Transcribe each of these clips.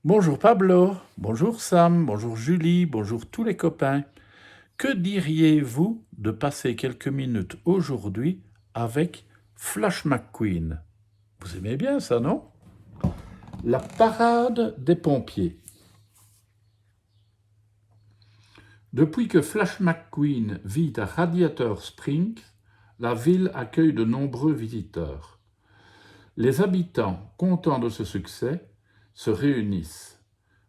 Bonjour Pablo, bonjour Sam, bonjour Julie, bonjour tous les copains. Que diriez-vous de passer quelques minutes aujourd'hui avec Flash McQueen? Vous aimez bien ça, non? La parade des pompiers. Depuis que Flash McQueen vit à Radiator Springs, la ville accueille de nombreux visiteurs. Les habitants, contents de ce succès, se réunissent.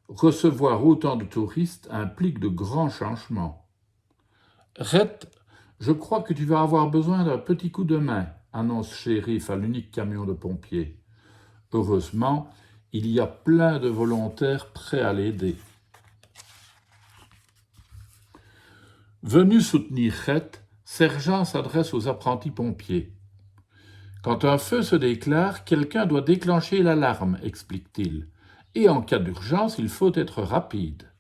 Recevoir autant de touristes implique de grands changements. Red, je crois que tu vas avoir besoin d'un petit coup de main, annonce Shérif à l'unique camion de pompiers. Heureusement, il y a plein de volontaires prêts à l'aider. Venu soutenir Red, Sergent s'adresse aux apprentis pompiers. Quand un feu se déclare, quelqu'un doit déclencher l'alarme, explique-t-il. Et en cas d'urgence, il faut être rapide.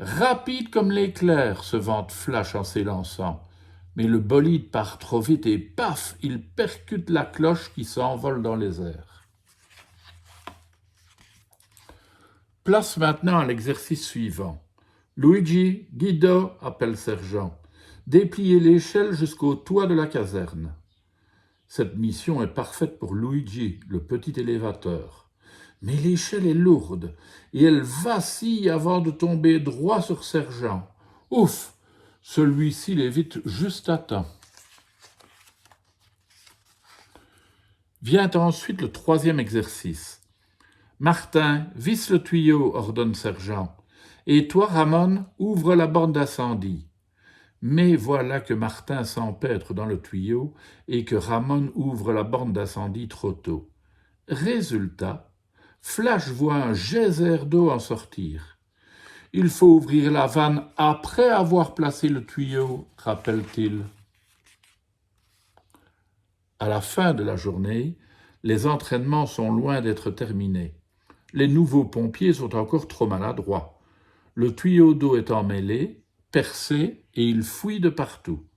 Rapide comme l'éclair, se vante Flash en s'élançant. Mais le bolide part trop vite et paf, il percute la cloche qui s'envole dans les airs. Place maintenant à l'exercice suivant. Luigi, Guido, appelle Sergent. Dépliez l'échelle jusqu'au toit de la caserne. Cette mission est parfaite pour Luigi, le petit élévateur. Mais l'échelle est lourde et elle vacille avant de tomber droit sur Sergent. Ouf! Celui-ci l'évite juste à temps. Vient ensuite le troisième exercice. Martin, visse le tuyau, ordonne Sergent. Et toi, Ramon, ouvre la borne d'incendie. Mais voilà que Martin s'empêtre dans le tuyau et que Ramon ouvre la borne d'incendie trop tôt. Résultat, Flash voit un geyser d'eau en sortir. Il faut ouvrir la vanne après avoir placé le tuyau, rappelle-t-il. À la fin de la journée, les entraînements sont loin d'être terminés. Les nouveaux pompiers sont encore trop maladroits. Le tuyau d'eau est emmêlé, percé, et il fouille de partout.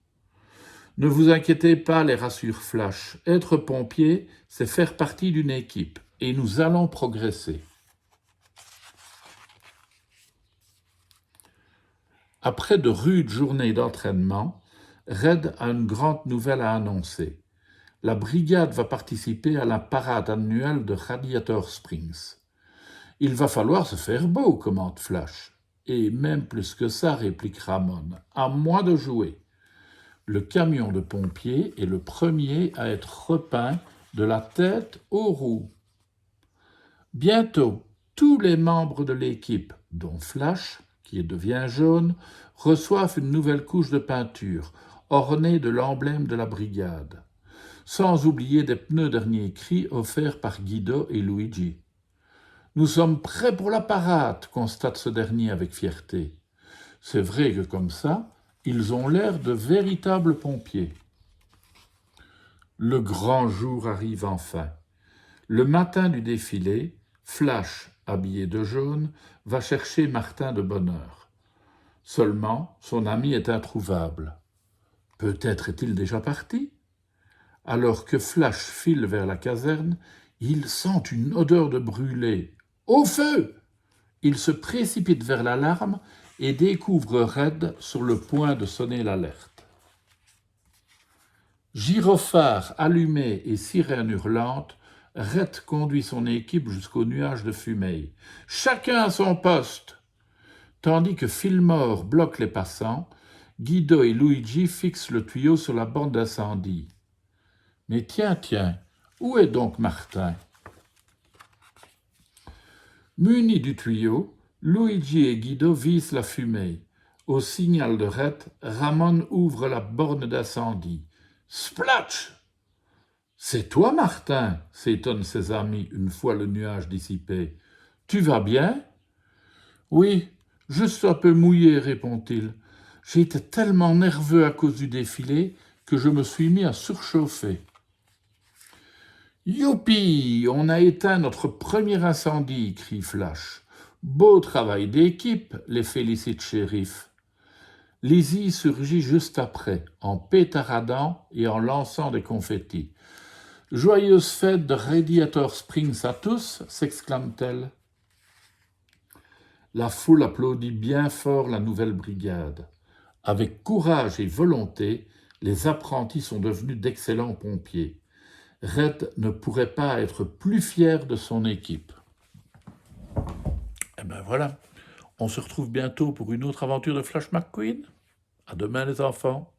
Ne vous inquiétez pas, les rassure Flash. Être pompier, c'est faire partie d'une équipe, et nous allons progresser. Après de rudes journées d'entraînement, Red a une grande nouvelle à annoncer. La brigade va participer à la parade annuelle de Radiator Springs. Il va falloir se faire beau, commente Flash. Et même plus que ça, réplique Ramon, à moi de jouer. Le camion de pompiers est le premier à être repeint de la tête aux roues. Bientôt, tous les membres de l'équipe, dont Flash, qui devient jaune, reçoivent une nouvelle couche de peinture, ornée de l'emblème de la brigade. Sans oublier des pneus dernier cri offerts par Guido et Luigi. Nous sommes prêts pour la parade, constate ce dernier avec fierté. C'est vrai que comme ça, ils ont l'air de véritables pompiers. Le grand jour arrive enfin. Le matin du défilé, Flash, habillé de jaune, va chercher Martin de bonne heure. Seulement, son ami est introuvable. Peut-être est-il déjà parti? Alors que Flash file vers la caserne, il sent une odeur de brûlé. Au feu! Il se précipite vers l'alarme et découvre Red sur le point de sonner l'alerte. Gyrophare allumé et sirène hurlante, Red conduit son équipe jusqu'au nuage de fumée. Chacun à son poste! Tandis que Fillmore bloque les passants, Guido et Luigi fixent le tuyau sur la borne d'incendie. Mais tiens, où est donc Martin? Munis du tuyau, Luigi et Guido visent la fumée. Au signal de Red, Ramon ouvre la borne d'incendie. Splatch! C'est toi, Martin, s'étonnent ses amis une fois le nuage dissipé. Tu vas bien? Oui, juste un peu mouillé, répond-il. J'ai été tellement nerveux à cause du défilé que je me suis mis à surchauffer. Youpi! On a éteint notre premier incendie, crie Flash. Beau travail d'équipe, les félicite Shérif. Lizzie surgit juste après, en pétaradant et en lançant des confettis. Joyeuse fête de Radiator Springs à tous, s'exclame-t-elle. La foule applaudit bien fort la nouvelle brigade. Avec courage et volonté, les apprentis sont devenus d'excellents pompiers. Red ne pourrait pas être plus fier de son équipe. Et ben voilà, on se retrouve bientôt pour une autre aventure de Flash McQueen. À demain les enfants.